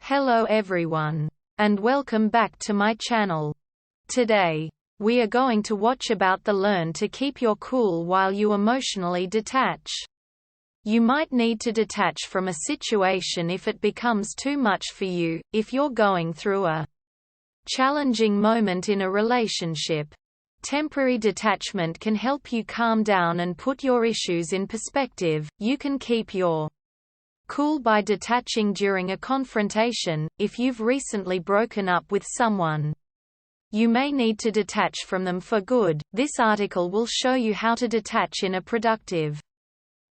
Hello everyone, and welcome back to my channel. Today, we are going to watch about the learn to keep your cool while you emotionally detach. You might need to detach from a situation if it becomes too much for you, if you're going through a challenging moment in a relationship. Temporary detachment can help you calm down and put your issues in perspective. You can keep your cool by detaching during a confrontation. If you've recently broken up with someone, you may need to detach from them for good. This article will show you how to detach in a productive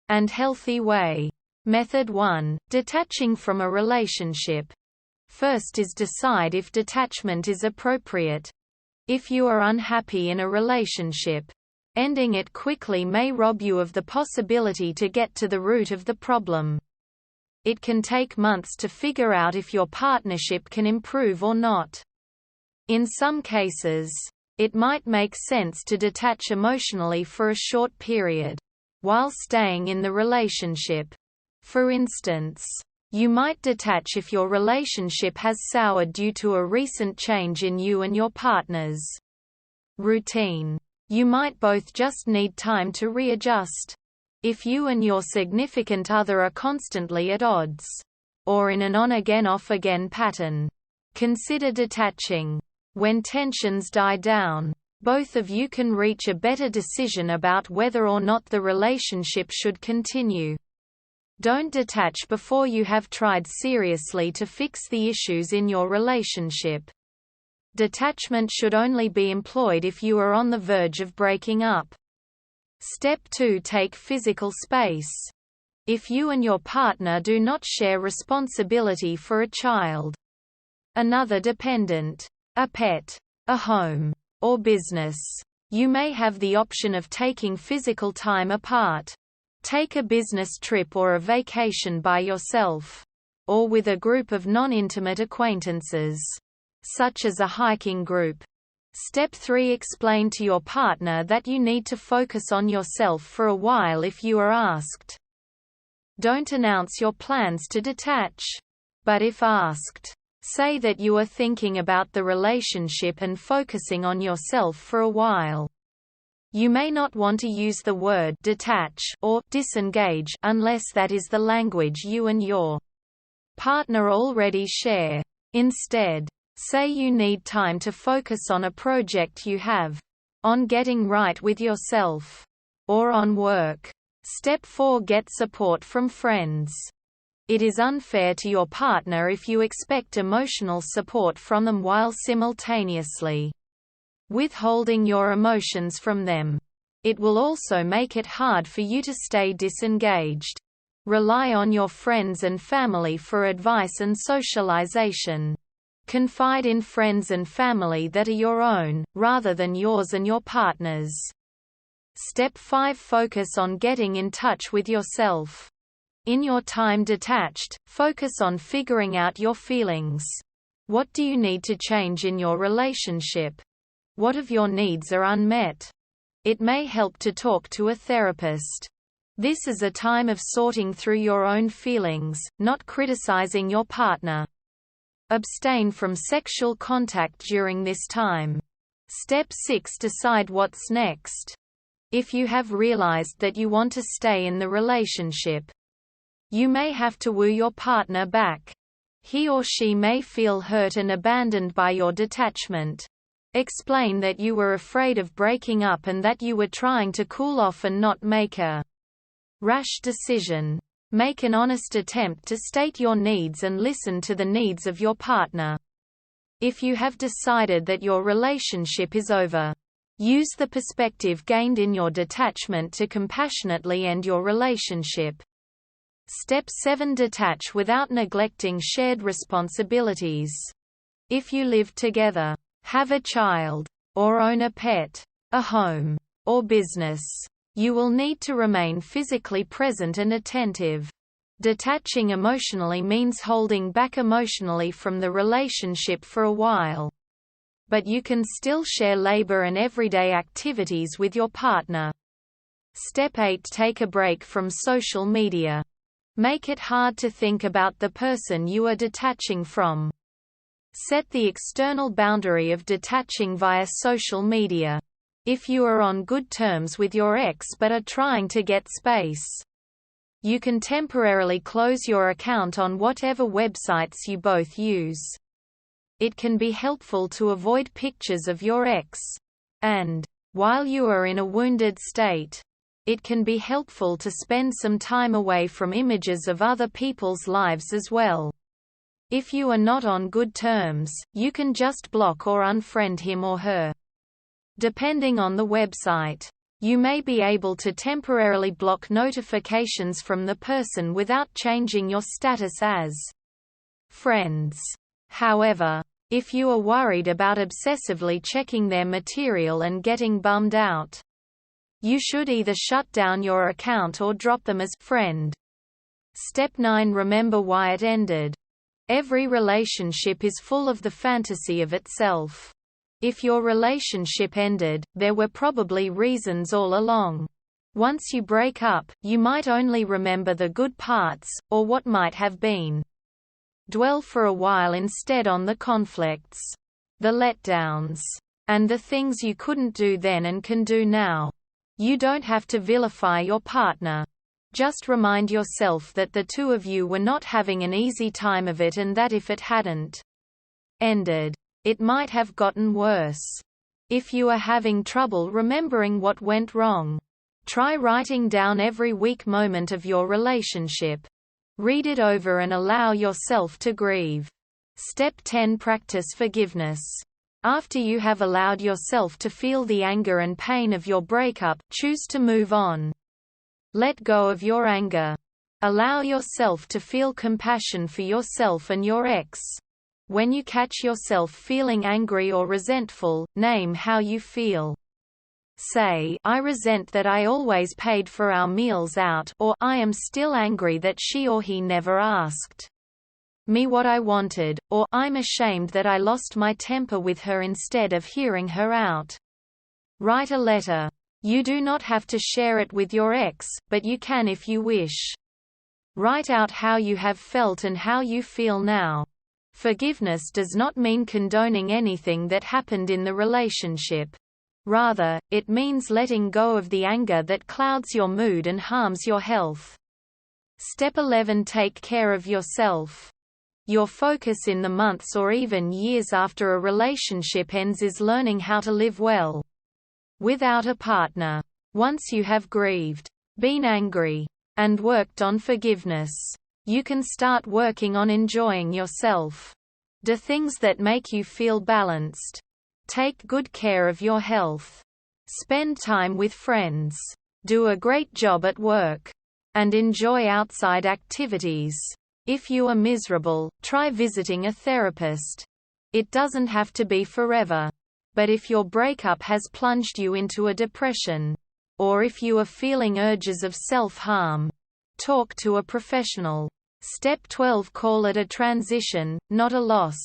and healthy way. Method 1. Detaching from a relationship. First is decide if detachment is appropriate. If you are unhappy in a relationship, ending it quickly may rob you of the possibility to get to the root of the problem. It can take months to figure out if your partnership can improve or not. In some cases, it might make sense to detach emotionally for a short period, while staying in the relationship. For instance, you might detach if your relationship has soured due to a recent change in you and your partner's routine. You might both just need time to readjust. If you and your significant other are constantly at odds, or in an on-again off-again pattern, consider detaching. When tensions die down, both of you can reach a better decision about whether or not the relationship should continue. Don't detach before you have tried seriously to fix the issues in your relationship. Detachment should only be employed if you are on the verge of breaking up. Step 2. Take physical space. If you and your partner do not share responsibility for a child, another dependent, a pet, a home, or business, you may have the option of taking physical time apart. Take a business trip or a vacation by yourself, or with a group of non-intimate acquaintances, such as a hiking group. Step 3. Explain to your partner that you need to focus on yourself for a while if you are asked. Don't announce your plans to detach. But if asked, say that you are thinking about the relationship and focusing on yourself for a while. You may not want to use the word detach or disengage unless that is the language you and your partner already share. Instead, say you need time to focus on a project you have, on getting right with yourself, or on work. Step 4. Get support from friends. It is unfair to your partner if you expect emotional support from them while simultaneously withholding your emotions from them. It will also make it hard for you to stay disengaged. Rely on your friends and family for advice and socialization. Confide in friends and family that are your own, rather than yours and your partner's. Step 5. Focus on getting in touch with yourself. In your time detached, focus on figuring out your feelings. What do you need to change in your relationship? What of your needs are unmet? It may help to talk to a therapist. This is a time of sorting through your own feelings, not criticizing your partner. Abstain from sexual contact during this time. Step 6. Decide what's next. If you have realized that you want to stay in the relationship, you may have to woo your partner back. He or she may feel hurt and abandoned by your detachment. Explain that you were afraid of breaking up and that you were trying to cool off and not make a rash decision. Make an honest attempt to state your needs and listen to the needs of your partner. If you have decided that your relationship is over, use the perspective gained in your detachment to compassionately end your relationship. Step 7. Detach without neglecting shared responsibilities. If you live together, have a child, or own a pet, a home, or business, you will need to remain physically present and attentive. Detaching emotionally means holding back emotionally from the relationship for a while. But you can still share labor and everyday activities with your partner. Step 8. Take a break from social media. Make it hard to think about the person you are detaching from. Set the external boundary of detaching via social media. If you are on good terms with your ex but are trying to get space, you can temporarily close your account on whatever websites you both use. It can be helpful to avoid pictures of your ex. And, while you are in a wounded state, it can be helpful to spend some time away from images of other people's lives as well. If you are not on good terms, you can just block or unfriend him or her. Depending on the website, you may be able to temporarily block notifications from the person without changing your status as friends. However, if you are worried about obsessively checking their material and getting bummed out, you should either shut down your account or drop them as friend. Step 9. Remember why it ended. Every relationship is full of the fantasy of itself. If your relationship ended, there were probably reasons all along. Once you break up, you might only remember the good parts, or what might have been. Dwell for a while instead on the conflicts, the letdowns, and the things you couldn't do then and can do now. You don't have to vilify your partner. Just remind yourself that the two of you were not having an easy time of it and that if it hadn't ended, it might have gotten worse. If you are having trouble remembering what went wrong, try writing down every weak moment of your relationship. Read it over and allow yourself to grieve. Step 10. Practice forgiveness. After you have allowed yourself to feel the anger and pain of your breakup, choose to move on. Let go of your anger. Allow yourself to feel compassion for yourself and your ex. When you catch yourself feeling angry or resentful, name how you feel. Say, "I resent that I always paid for our meals out," or "I am still angry that she or he never asked me what I wanted," or "I'm ashamed that I lost my temper with her instead of hearing her out." Write a letter. You do not have to share it with your ex, but you can if you wish. Write out how you have felt and how you feel now. Forgiveness does not mean condoning anything that happened in the relationship. Rather, it means letting go of the anger that clouds your mood and harms your health. Step 11. Take care of yourself. Your focus in the months or even years after a relationship ends is learning how to live well without a partner. Once you have grieved, been angry, and worked on forgiveness, you can start working on enjoying yourself. Do things that make you feel balanced. Take good care of your health. Spend time with friends. Do a great job at work. And enjoy outside activities. If you are miserable, try visiting a therapist. It doesn't have to be forever. But if your breakup has plunged you into a depression, or if you are feeling urges of self-harm, talk to a professional. Step 12. Call it a transition, not a loss.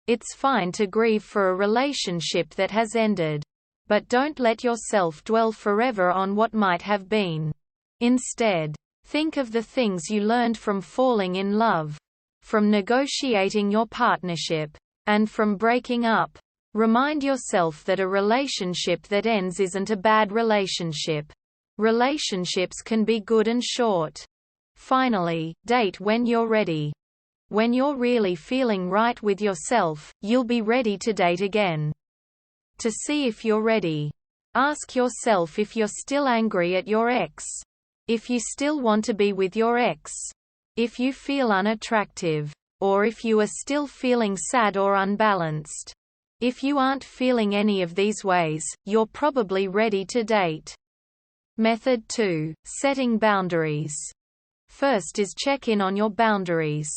It's fine to grieve for a relationship that has ended. But don't let yourself dwell forever on what might have been. Instead, think of the things you learned from falling in love, from negotiating your partnership, and from breaking up. Remind yourself that a relationship that ends isn't a bad relationship. Relationships can be good and short. Finally, date when you're ready. When you're really feeling right with yourself, you'll be ready to date again. To see if you're ready, ask yourself if you're still angry at your ex. If you still want to be with your ex. If you feel unattractive. Or if you are still feeling sad or unbalanced. If you aren't feeling any of these ways, you're probably ready to date. Method 2. Setting boundaries. First is check in on your boundaries.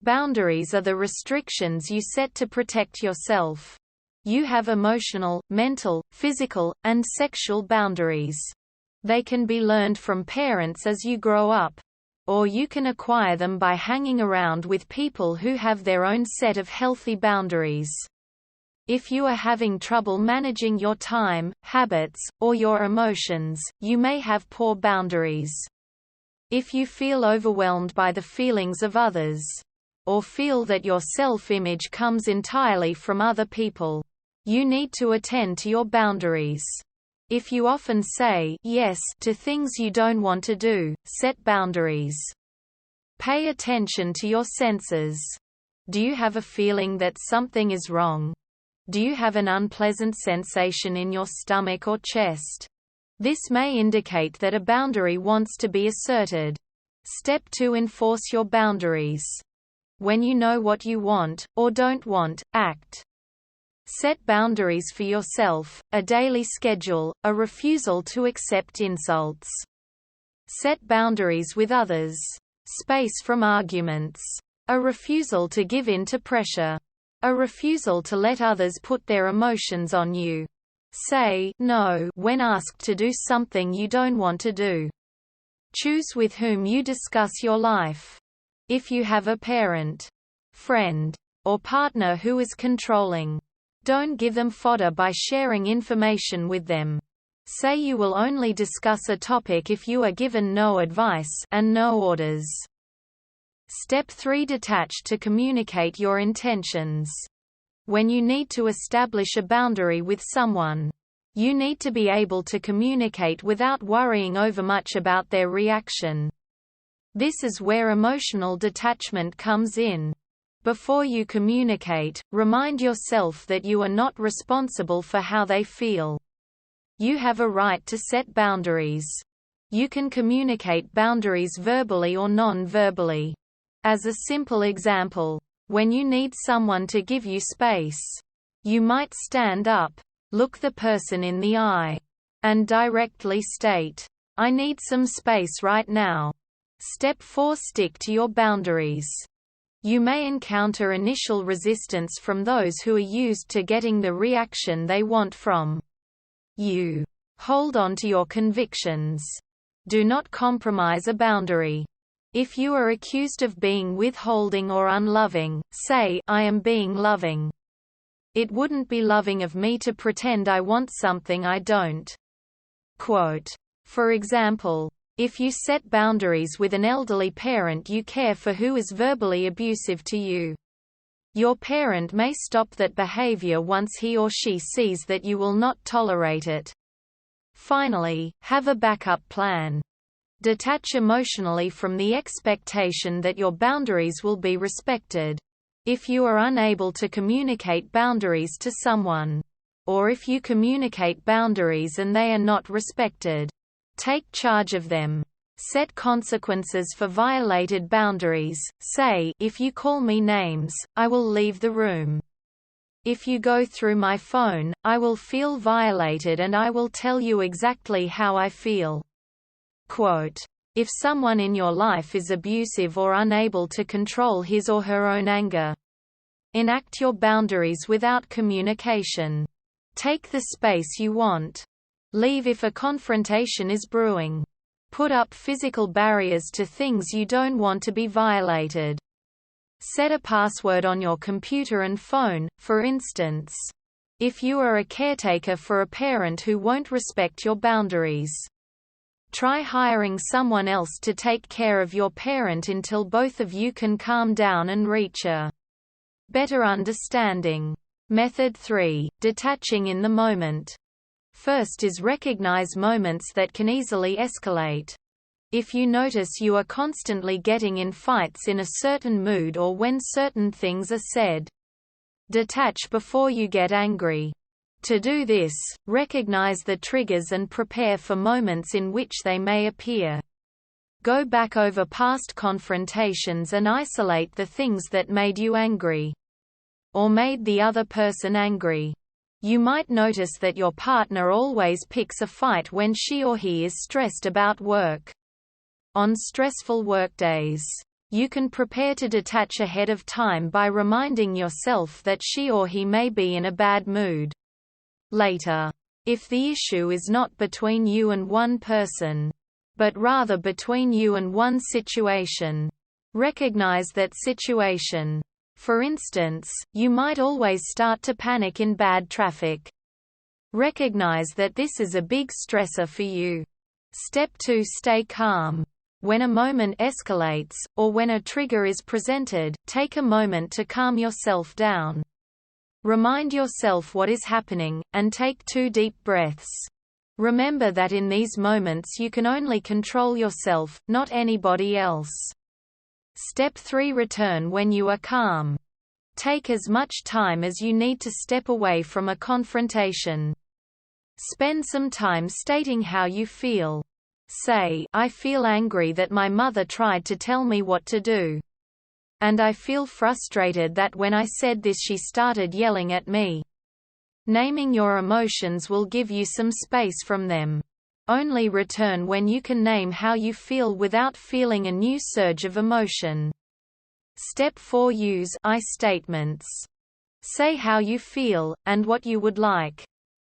Boundaries are the restrictions you set to protect yourself. You have emotional, mental, physical, and sexual boundaries. They can be learned from parents as you grow up. Or you can acquire them by hanging around with people who have their own set of healthy boundaries. If you are having trouble managing your time, habits, or your emotions, you may have poor boundaries. If you feel overwhelmed by the feelings of others, or feel that your self-image comes entirely from other people, you need to attend to your boundaries. If you often say yes to things you don't want to do, set boundaries. Pay attention to your senses. Do you have a feeling that something is wrong? Do you have an unpleasant sensation in your stomach or chest? This may indicate that a boundary wants to be asserted. Step 2. Enforce your boundaries. When you know what you want, or don't want, act. Set boundaries for yourself, a daily schedule, a refusal to accept insults. Set boundaries with others. Space from arguments. A refusal to give in to pressure. A refusal to let others put their emotions on you. Say no when asked to do something you don't want to do. Choose with whom you discuss your life. If you have a parent, friend, or partner who is controlling, don't give them fodder by sharing information with them. Say you will only discuss a topic if you are given no advice and no orders. Step 3. Detach. To communicate your intentions. When you need to establish a boundary with someone, you need to be able to communicate without worrying overmuch about their reaction. This is where emotional detachment comes in. Before you communicate, remind yourself that you are not responsible for how they feel. You have a right to set boundaries. You can communicate boundaries verbally or non-verbally. As a simple example, when you need someone to give you space, you might stand up, look the person in the eye, and directly state, "I need some space right now." Step 4. Stick to your boundaries. You may encounter initial resistance from those who are used to getting the reaction they want from you. Hold on to your convictions. Do not compromise a boundary. If you are accused of being withholding or unloving, say, "I am being loving. It wouldn't be loving of me to pretend I want something I don't." Quote. For example, if you set boundaries with an elderly parent you care for who is verbally abusive to you, your parent may stop that behavior once he or she sees that you will not tolerate it. Finally, have a backup plan. Detach emotionally from the expectation that your boundaries will be respected. If you are unable to communicate boundaries to someone, or if you communicate boundaries and they are not respected, take charge of them. Set consequences for violated boundaries. Say, "If you call me names, I will leave the room. If you go through my phone, I will feel violated and I will tell you exactly how I feel." Quote. If someone in your life is abusive or unable to control his or her own anger, enact your boundaries without communication. Take the space you want. Leave if a confrontation is brewing. Put up physical barriers to things you don't want to be violated. Set a password on your computer and phone, for instance. If you are a caretaker for a parent who won't respect your boundaries, try hiring someone else to take care of your parent until both of you can calm down and reach a better understanding. Method 3. Detaching in the moment. First is recognize moments that can easily escalate. If you notice you are constantly getting in fights in a certain mood or when certain things are said, detach before you get angry. To do this, recognize the triggers and prepare for moments in which they may appear. Go back over past confrontations and isolate the things that made you angry, or made the other person angry. You might notice that your partner always picks a fight when she or he is stressed about work. On stressful workdays, you can prepare to detach ahead of time by reminding yourself that she or he may be in a bad mood. Later, if the issue is not between you and one person, but rather between you and one situation, recognize that situation. For instance, you might always start to panic in bad traffic. Recognize that this is a big stressor for you. Step 2. Stay calm. When a moment escalates, or when a trigger is presented, take a moment to calm yourself down. Remind yourself what is happening, and take 2 deep breaths. Remember that in these moments you can only control yourself, not anybody else. Step 3. Return when you are calm. Take as much time as you need to step away from a confrontation. Spend some time stating how you feel. Say, "I feel angry that my mother tried to tell me what to do. And I feel frustrated that when I said this she started yelling at me." Naming your emotions will give you some space from them. Only return when you can name how you feel without feeling a new surge of emotion. Step 4. Use I statements. Say how you feel, and what you would like.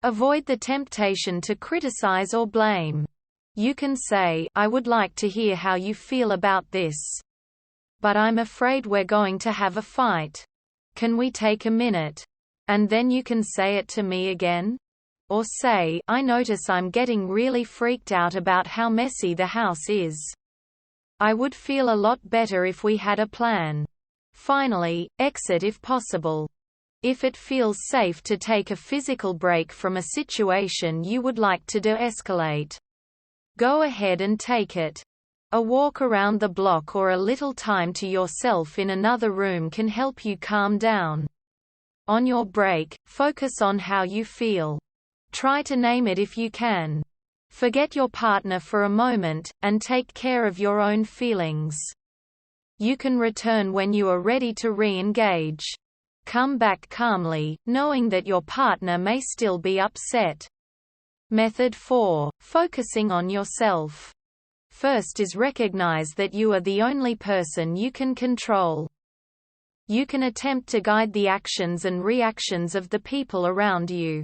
Avoid the temptation to criticize or blame. You can say, "I would like to hear how you feel about this. But I'm afraid we're going to have a fight. Can we take a minute? And then you can say it to me again?" Or say, "I notice I'm getting really freaked out about how messy the house is. I would feel a lot better if we had a plan." Finally, exit if possible. If it feels safe to take a physical break from a situation you would like to de-escalate, go ahead and take it. A walk around the block or a little time to yourself in another room can help you calm down. On your break, focus on how you feel. Try to name it if you can. Forget your partner for a moment, and take care of your own feelings. You can return when you are ready to re-engage. Come back calmly, knowing that your partner may still be upset. Method 4. Focusing on yourself. First is recognize that you are the only person you can control. You can attempt to guide the actions and reactions of the people around you.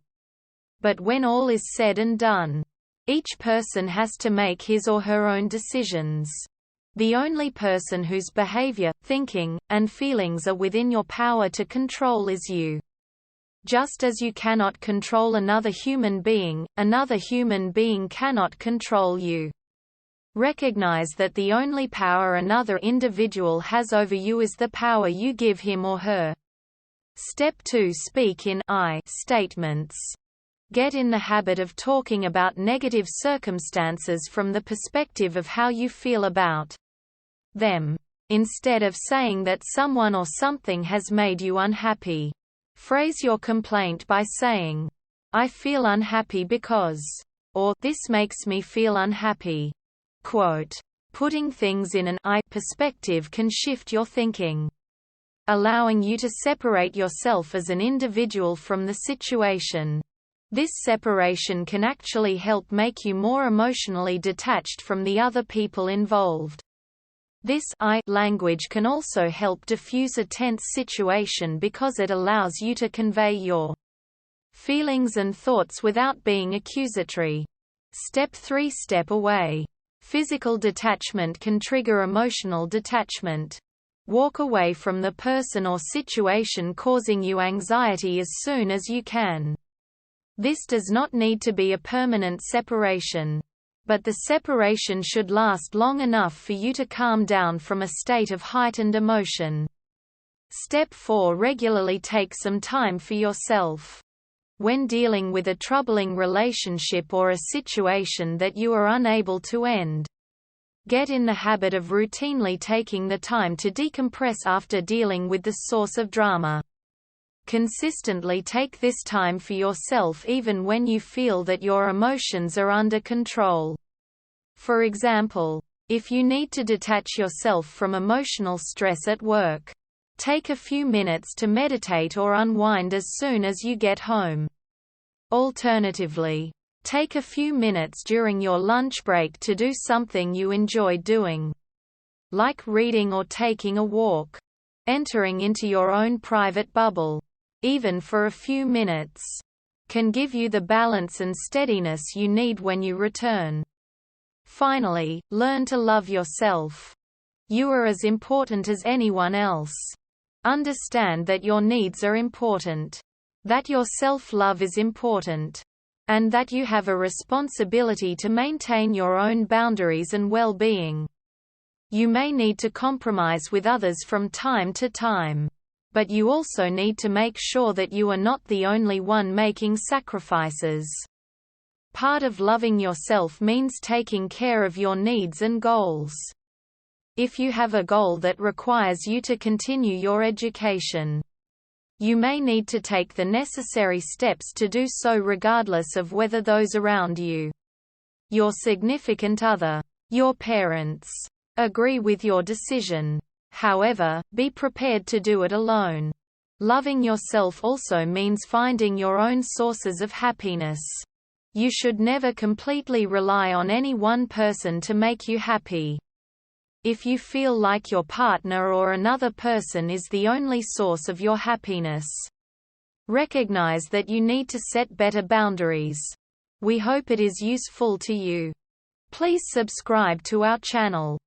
But when all is said and done, each person has to make his or her own decisions. The only person whose behavior, thinking, and feelings are within your power to control is you. Just as you cannot control another human being cannot control you. Recognize that the only power another individual has over you is the power you give him or her. Step 2. Speak in I statements. Get in the habit of talking about negative circumstances from the perspective of how you feel about them. Instead of saying that someone or something has made you unhappy, phrase your complaint by saying, "I feel unhappy because," or "this makes me feel unhappy." Quote. Putting things in an I perspective can shift your thinking, allowing you to separate yourself as an individual from the situation. This separation can actually help make you more emotionally detached from the other people involved. This I language can also help diffuse a tense situation because it allows you to convey your feelings and thoughts without being accusatory. Step 3. Step away. Physical detachment can trigger emotional detachment. Walk away from the person or situation causing you anxiety as soon as you can. This does not need to be a permanent separation, but the separation should last long enough for you to calm down from a state of heightened emotion. Step 4. Regularly take some time for yourself. When dealing with a troubling relationship or a situation that you are unable to end, get in the habit of routinely taking the time to decompress after dealing with the source of drama. Consistently take this time for yourself even when you feel that your emotions are under control. For example, if you need to detach yourself from emotional stress at work, take a few minutes to meditate or unwind as soon as you get home. Alternatively, take a few minutes during your lunch break to do something you enjoy doing, like reading or taking a walk. Entering into your own private bubble, even for a few minutes, can give you the balance and steadiness you need when you return. Finally, learn to love yourself. You are as important as anyone else. Understand that your needs are important, that your self-love is important, and that you have a responsibility to maintain your own boundaries and well-being. You may need to compromise with others from time to time. But you also need to make sure that you are not the only one making sacrifices. Part of loving yourself means taking care of your needs and goals. If you have a goal that requires you to continue your education, you may need to take the necessary steps to do so regardless of whether those around you, your significant other, your parents, agree with your decision. However, be prepared to do it alone. Loving yourself also means finding your own sources of happiness. You should never completely rely on any one person to make you happy. If you feel like your partner or another person is the only source of your happiness, recognize that you need to set better boundaries. We hope it is useful to you. Please subscribe to our channel.